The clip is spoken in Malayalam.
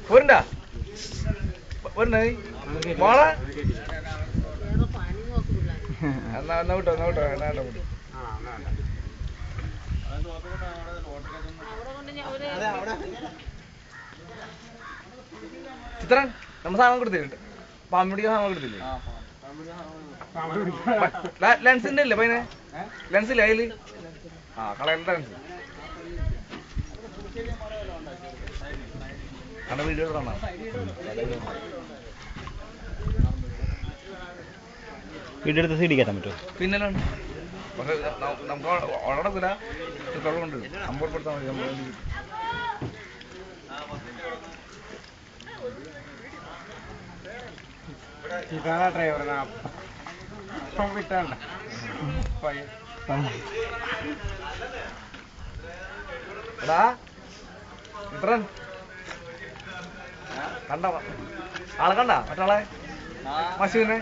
പോരണ്ടാ പോരണ്ട മോളെ എന്നാ വിട്ടോ എന്നാ വിട്ടോ ചിത്രൻ നമ്മ സാധനം കൊടുത്തില്ല പാമ്പിടിക്കാൻ സാധനം കൊടുത്തില്ലേ ലെൻസിന്റെ ഇല്ലേ പൈനെ ലെൻസില്ലേ അതില് ആ കളയണ്ട ലെൻസ് അന്റെ വീഡിയോ കാണാം വീഡിയോ എടുത്ത് സി ഡി കയറ്റാൻ പറ്റുമോ പിന്നല്ലാണ് പക്ഷെ നമുക്ക് ഉടക്കില്ല തൊള്ള കൊണ്ട് അമ്പപ്പെടുത്താൻ മതി ഇതാണ് ഡ്രൈവറിനാ വിട്ടാണ്ട എടാ ചിത്രൻ കണ്ട ആളെ കണ്ട മറ്റാളെ മശുവിനെ